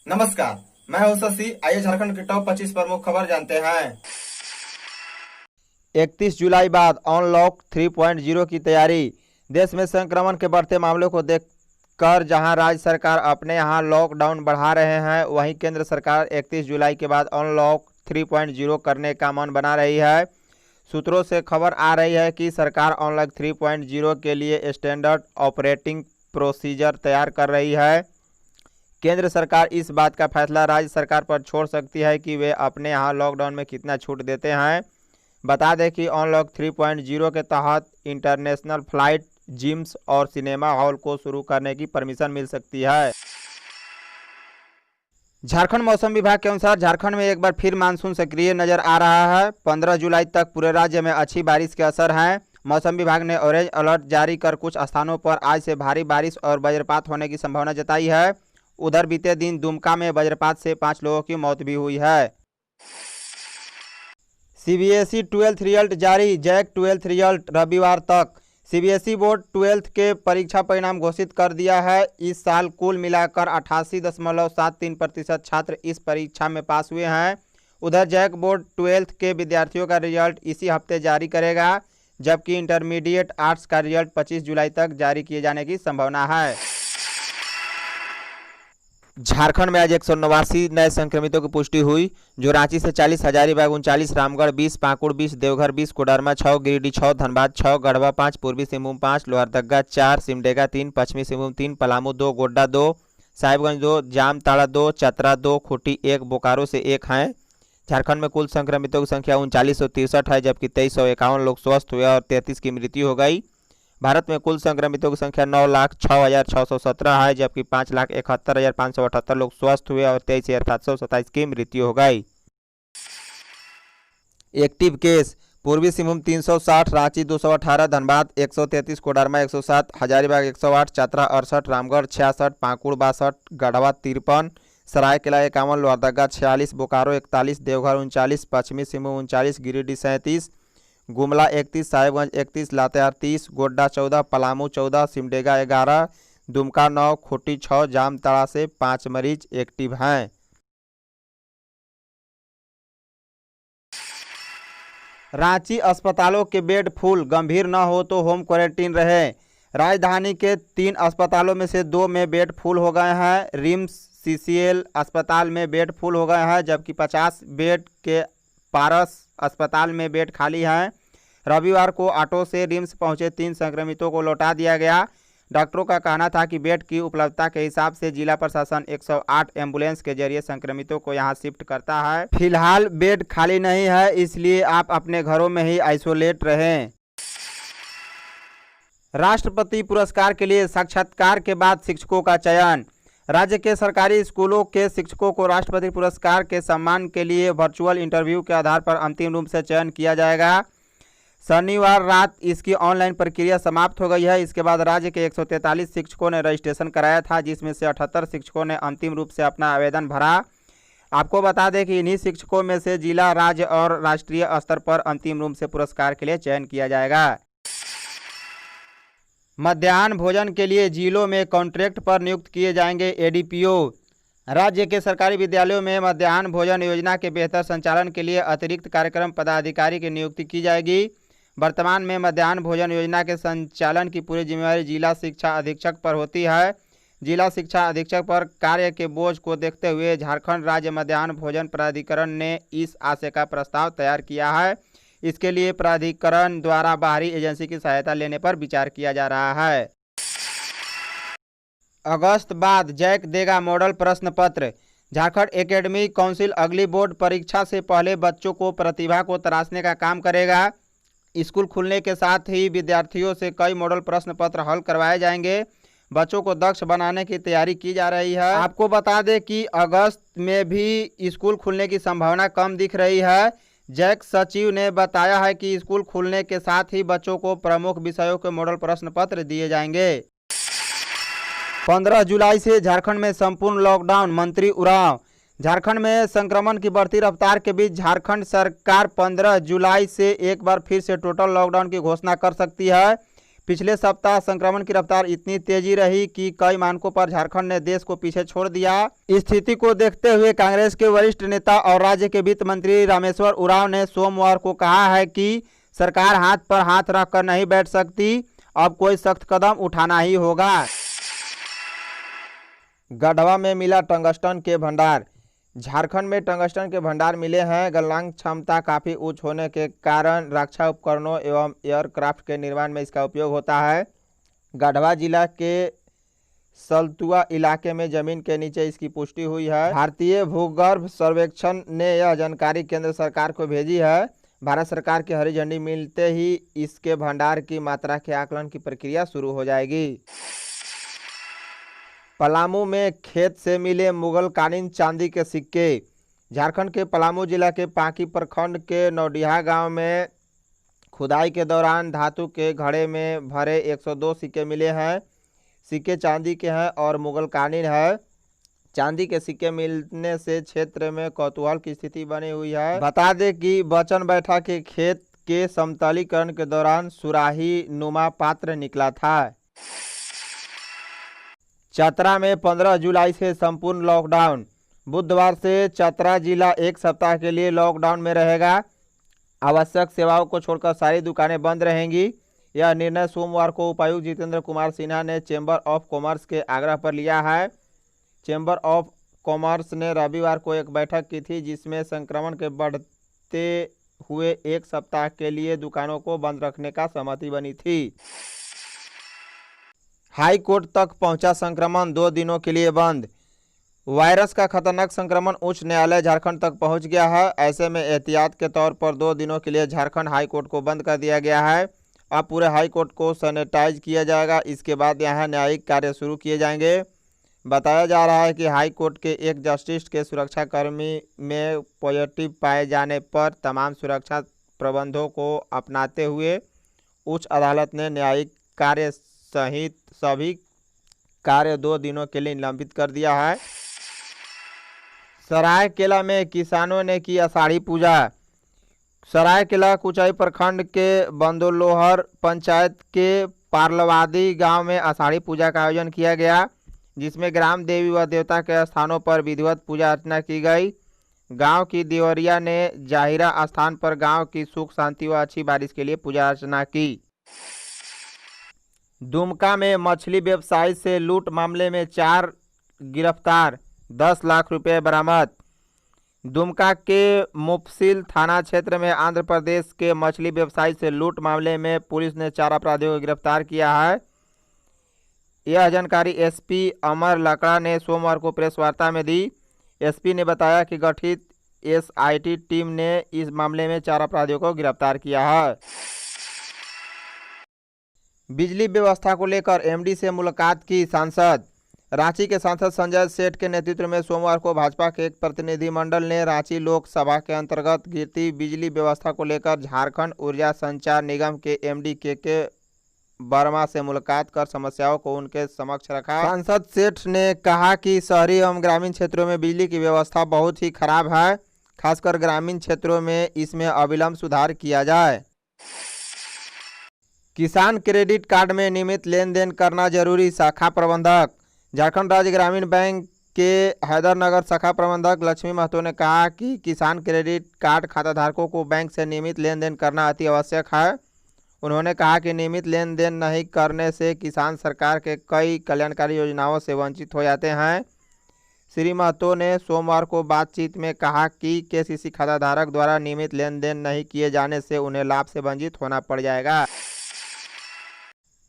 नमस्कार, मैं हूं शशि। आइए झारखंड की टॉप 25 प्रमुख खबर जानते हैं। 31 जुलाई बाद अनलॉक 3.0 की तैयारी। देश में संक्रमण के बढ़ते मामलों को देखकर जहां राज्य सरकार अपने यहां लॉकडाउन बढ़ा रहे हैं, वहीं केंद्र सरकार 31 जुलाई के बाद अनलॉक 3.0 करने का मन बना रही है। सूत्रों से खबर आ रही है कि सरकार अनलॉक 3.0 के लिए स्टैंडर्ड ऑपरेटिंग प्रोसीजर तैयार कर रही है। केंद्र सरकार इस बात का फैसला राज्य सरकार पर छोड़ सकती है कि वे अपने यहाँ लॉकडाउन में कितना छूट देते हैं। बता दें कि अनलॉक 3.0 के तहत इंटरनेशनल फ्लाइट, जिम्स और सिनेमा हॉल को शुरू करने की परमिशन मिल सकती है। झारखंड मौसम विभाग के अनुसार झारखंड में एक बार फिर मानसून सक्रिय नजर आ रहा है। 15 जुलाई तक पूरे राज्य में अच्छी बारिश के असर हैं। मौसम विभाग ने ऑरेंज अलर्ट जारी कर कुछ स्थानों पर आज से भारी बारिश और वज्रपात होने की संभावना जताई है। उधर बीते दिन दुमका में वज्रपात से 5 लोगों की मौत भी हुई है। सीबीएसई 12th रिजल्ट जारी। जैक 12th रिजल्ट रविवार तक। सीबीएसई बोर्ड 12th के परीक्षा परिणाम घोषित कर दिया है। इस साल कुल मिलाकर 88.73% छात्र इस परीक्षा में पास हुए हैं। उधर जैक बोर्ड 12th के विद्यार्थियों का रिजल्ट इसी हफ्ते जारी करेगा, जबकि इंटरमीडिएट आर्ट्स का रिजल्ट 25 जुलाई तक जारी किए जाने की संभावना है। झारखंड में आज 189 नए संक्रमितों की पुष्टि हुई, जो रांची से 40, हजारीबाग 39, रामगढ़ 20, पाकुड़ 20, देवघर 20, कोडरमा 6, गिरिडीह 6, धनबाद 6, गढ़वा 5, पूर्वी सिंहभूम 5, लोहरदगा 4, सिमडेगा 3, पश्चिमी सिंहभूम 3, पलामू 2, गोड्डा 2, साहिबगंज 2, जामताड़ा 2, चतरा 2, खूंटी 1, बोकारो से 1 हैं। झारखंड में कुल संक्रमितों की संख्या 3963 है, जबकि 2351 लोग स्वस्थ हुए और 33 की मृत्यु हो गई। भारत में कुल संक्रमितों की संख्या 9,06,617 है, जबकि 5,71,578 लोग स्वस्थ हुए और 23,727 की मृत्यु हो गई। एक्टिव केस: पूर्वी सिंहभूम 360, रांची 218, धनबाद 133, कोडरमा 107, हजारीबाग 108, चतरा 68, रामगढ़ 66, पाकुड़ 62, गढ़वा 53, सरायकेला 51, लोहरदगा 46, बोकारो 41, देवघर 39, पश्चिमी सिंहभूम 39, गिरिडीह 37, गुमला 31, साहिबगंज 31, लातेहार 30, गोड्डा 14, पलामू 14, सिमडेगा 11, दुमका 9, खूंटी 6, जामताड़ा से 5 मरीज एक्टिव हैं। रांची अस्पतालों के बेड फुल, गंभीर न हो तो होम क्वारंटीन रहे। राजधानी के 3 अस्पतालों में से 2 में बेड फुल हो गए हैं। रिम्स सीसीएल अस्पताल में बेड फुल हो गए हैं, जबकि 50 बेड के पारस अस्पताल में बेड खाली हैं। रविवार को ऑटो से रिम्स पहुंचे 3 संक्रमितों को लौटा दिया गया। डॉक्टरों का कहना था कि बेड की उपलब्धता के हिसाब से जिला प्रशासन 108 एम्बुलेंस के जरिए संक्रमितों को यहां शिफ्ट करता है। फिलहाल बेड खाली नहीं है, इसलिए आप अपने घरों में ही आइसोलेट रहें। राष्ट्रपति पुरस्कार के लिए साक्षात्कार के बाद शिक्षकों का चयन। राज्य के सरकारी स्कूलों के शिक्षकों को राष्ट्रपति पुरस्कार के सम्मान के लिए वर्चुअल इंटरव्यू के आधार पर अंतिम रूप से चयन किया जाएगा। शनिवार रात इसकी ऑनलाइन प्रक्रिया समाप्त हो गई है। इसके बाद राज्य के 143 शिक्षकों ने रजिस्ट्रेशन कराया था, जिसमें से 78 शिक्षकों ने अंतिम रूप से अपना आवेदन भरा। आपको बता दें कि इन्हीं शिक्षकों में से जिला, राज्य और राष्ट्रीय स्तर पर अंतिम रूप से पुरस्कार के लिए चयन किया जाएगा। मध्याह्न भोजन के लिए जिलों में कॉन्ट्रैक्ट पर नियुक्त किए जाएंगे एडीपीओ। राज्य के सरकारी विद्यालयों में मध्याह्न भोजन योजना के बेहतर संचालन के लिए अतिरिक्त कार्यक्रम पदाधिकारी की नियुक्ति की जाएगी। वर्तमान में मध्याह्न भोजन योजना के संचालन की पूरी जिम्मेदारी जिला शिक्षा अधीक्षक पर होती है। जिला शिक्षा अधीक्षक पर कार्य के बोझ को देखते हुए झारखंड राज्य मध्याह्न भोजन प्राधिकरण ने इस आशय का प्रस्ताव तैयार किया है। इसके लिए प्राधिकरण द्वारा बाहरी एजेंसी की सहायता लेने पर विचार किया जा रहा है। अगस्त बाद जैक देगा मॉडल प्रश्न पत्र। झारखंड एकेडमिक काउंसिल अगली बोर्ड परीक्षा से पहले बच्चों को प्रतिभा को तराशने का काम करेगा। स्कूल खुलने के साथ ही विद्यार्थियों से कई मॉडल प्रश्न पत्र हल करवाए जाएंगे। बच्चों को दक्ष बनाने की तैयारी की जा रही है। आपको बता दें कि अगस्त में भी स्कूल खुलने की संभावना कम दिख रही है। जैक सचिव ने बताया है कि स्कूल खुलने के साथ ही बच्चों को प्रमुख विषयों के मॉडल प्रश्न पत्र दिए जाएंगे। 15 जुलाई से झारखंड में संपूर्ण लॉकडाउन, मंत्री उरांव। झारखंड में संक्रमण की बढ़ती रफ्तार के बीच झारखंड सरकार 15 जुलाई से एक बार फिर से टोटल लॉकडाउन की घोषणा कर सकती है। पिछले सप्ताह संक्रमण की रफ्तार इतनी तेजी रही कि कई मानकों पर झारखंड ने देश को पीछे छोड़ दिया। इस स्थिति को देखते हुए कांग्रेस के वरिष्ठ नेता और राज्य के वित्त मंत्री रामेश्वर उरांव ने सोमवार को कहा है कि सरकार हाथ पर हाथ रखकर नहीं बैठ सकती, अब कोई सख्त कदम उठाना ही होगा। गढ़वा में मिला टंगस्टन के भंडार। झारखंड में टंगस्टन के भंडार मिले हैं। गलनांक क्षमता काफ़ी उच्च होने के कारण रक्षा उपकरणों एवं एयरक्राफ्ट के निर्माण में इसका उपयोग होता है। गढ़वा जिला के सलतुआ इलाके में जमीन के नीचे इसकी पुष्टि हुई है। भारतीय भूगर्भ सर्वेक्षण ने यह जानकारी केंद्र सरकार को भेजी है। भारत सरकार की हरी झंडी मिलते ही इसके भंडार की मात्रा के आकलन की प्रक्रिया शुरू हो जाएगी। पलामू में खेत से मिले मुगलकालीन चांदी के सिक्के। झारखंड के पलामू जिला के पांकी प्रखंड के नौडिहा गांव में खुदाई के दौरान धातु के घड़े में भरे 102 सिक्के मिले हैं। सिक्के चांदी के हैं और मुगलकालीन है। चांदी के सिक्के मिलने से क्षेत्र में कौतूहल की स्थिति बनी हुई है। बता दें कि बचन बैठा के खेत के समतलीकरण के दौरान सुराही नुमा पात्र निकला था। चतरा में 15 जुलाई से संपूर्ण लॉकडाउन। बुधवार से चतरा जिला एक सप्ताह के लिए लॉकडाउन में रहेगा। आवश्यक सेवाओं को छोड़कर सारी दुकानें बंद रहेंगी। यह निर्णय सोमवार को उपायुक्त जितेंद्र कुमार सिन्हा ने चैम्बर ऑफ कॉमर्स के आग्रह पर लिया है। चैम्बर ऑफ कॉमर्स ने रविवार को एक बैठक की थी जिसमें संक्रमण के बढ़ते हुए एक सप्ताह के लिए दुकानों को बंद रखने का सहमति बनी थी। हाई कोर्ट तक पहुंचा संक्रमण, 2 दिनों के लिए बंद। वायरस का खतरनाक संक्रमण उच्च न्यायालय झारखंड तक पहुंच गया है। ऐसे में एहतियात के तौर पर 2 दिनों के लिए झारखंड हाई कोर्ट को बंद कर दिया गया है। अब पूरे हाई कोर्ट को सैनिटाइज किया जाएगा। इसके बाद यहां न्यायिक कार्य शुरू किए जाएंगे। बताया जा रहा है कि हाई कोर्ट के एक जस्टिस के सुरक्षाकर्मी में पॉजिटिव पाए जाने पर तमाम सुरक्षा प्रबंधों को अपनाते हुए उच्च अदालत ने न्यायिक कार्य सहित सभी कार्य 2 दिनों के लिए निलंबित कर दिया है। सरायकेला में किसानों ने की आषाढ़ी पूजा। सरायकेला कुचाई प्रखंड के बंदोलोहर पंचायत के पार्लवादी गांव में आषाढ़ी पूजा का आयोजन किया गया, जिसमें ग्राम देवी व देवता के स्थानों पर विधिवत पूजा अर्चना की गई। गांव की देवरिया ने जाहिरा स्थान पर गांव की सुख शांति व अच्छी बारिश के लिए पूजा अर्चना की। दुमका में मछली व्यवसायी से लूट मामले में 4 गिरफ्तार, 10 लाख रुपए बरामद। दुमका के मुफसिल थाना क्षेत्र में आंध्र प्रदेश के मछली व्यवसायी से लूट मामले में पुलिस ने 4 अपराधियों को गिरफ्तार किया है। यह जानकारी एसपी अमर लकड़ा ने सोमवार को प्रेस वार्ता में दी। एसपी ने बताया कि गठित एसआईटी टीम ने इस मामले में 4 अपराधियों को गिरफ्तार किया है। बिजली व्यवस्था को लेकर एमडी से मुलाकात की सांसद। रांची के सांसद संजय सेठ के नेतृत्व में सोमवार को भाजपा के एक प्रतिनिधिमंडल ने रांची लोकसभा के अंतर्गत गिरती बिजली व्यवस्था को लेकर झारखंड ऊर्जा संचार निगम के एमडी के वर्मा से मुलाकात कर समस्याओं को उनके समक्ष रखा। सांसद सेठ ने कहा कि शहरी एवं ग्रामीण क्षेत्रों में बिजली की व्यवस्था बहुत ही खराब है, खासकर ग्रामीण क्षेत्रों में इसमें अविलंब सुधार किया जाए। किसान क्रेडिट कार्ड में नियमित लेन देन करना जरूरी, शाखा प्रबंधक। झारखंड राज्य ग्रामीण बैंक के हैदरनगर शाखा प्रबंधक लक्ष्मी महतो ने कहा कि किसान क्रेडिट कार्ड खाताधारकों को बैंक से नियमित लेन देन करना अति आवश्यक है। उन्होंने कहा कि नियमित लेन देन नहीं करने से किसान सरकार के कई कल्याणकारी योजनाओं से वंचित हो जाते हैं। श्री महतो ने सोमवार को बातचीत में कहा कि केसीसी खाताधारक द्वारा नियमित लेन देन नहीं किए जाने से उन्हें लाभ से वंचित होना पड़ जाएगा।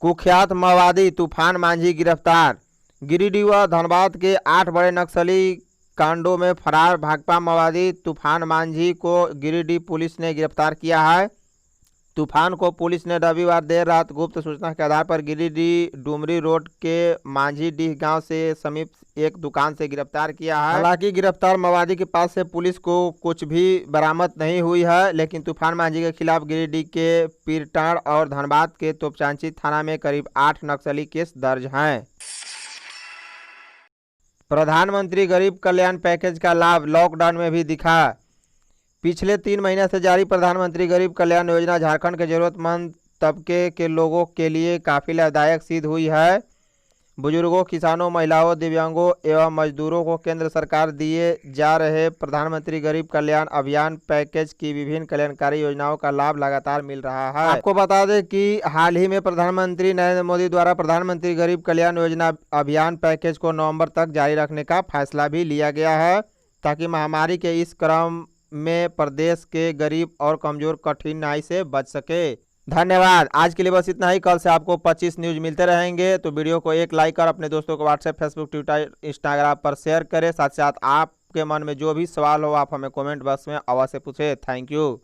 कुख्यात माओवादी तूफान मांझी गिरफ्तार। गिरिडीह व धनबाद के 8 बड़े नक्सली कांडों में फरार भाकपा माओवादी तूफान मांझी को गिरिडीह पुलिस ने गिरफ्तार किया है। तूफान को पुलिस ने रविवार देर रात गुप्त सूचना के आधार पर गिरिडीह डुमरी रोड के मांझीडीह गांव से समीप एक दुकान से गिरफ्तार किया है। हालांकि गिरफ्तार माओवादी के पास से पुलिस को कुछ भी बरामद नहीं हुई है, लेकिन तूफान मांझी के खिलाफ गिरिडीह के पीरटाड़ और धनबाद के तोपचांची थाना में करीब 8 नक्सली केस दर्ज हैं। प्रधानमंत्री गरीब कल्याण पैकेज का लाभ लॉकडाउन में भी दिखा। पिछले 3 महीने से जारी प्रधानमंत्री गरीब कल्याण योजना झारखंड के जरूरतमंद तबके के लोगों के लिए काफ़ी लाभदायक सिद्ध हुई है। बुजुर्गों, किसानों, महिलाओं, दिव्यांगों एवं मजदूरों को केंद्र सरकार दिए जा रहे प्रधानमंत्री गरीब कल्याण अभियान पैकेज की विभिन्न कल्याणकारी योजनाओं का लाभ लगातार मिल रहा है। आपको बता दें कि हाल ही में प्रधानमंत्री नरेंद्र मोदी द्वारा प्रधानमंत्री गरीब कल्याण योजना अभियान पैकेज को नवंबर तक जारी रखने का फैसला भी लिया गया है, ताकि महामारी के इस क्रम में प्रदेश के गरीब और कमजोर कठिनाई से बच सके। धन्यवाद। आज के लिए बस इतना ही। कल से आपको 25 न्यूज मिलते रहेंगे, तो वीडियो को एक लाइक कर अपने दोस्तों को व्हाट्सएप, फेसबुक, ट्विटर, इंस्टाग्राम पर शेयर करें। साथ साथ आपके मन में जो भी सवाल हो आप हमें कमेंट बॉक्स में अवश्य पूछें। Thank you.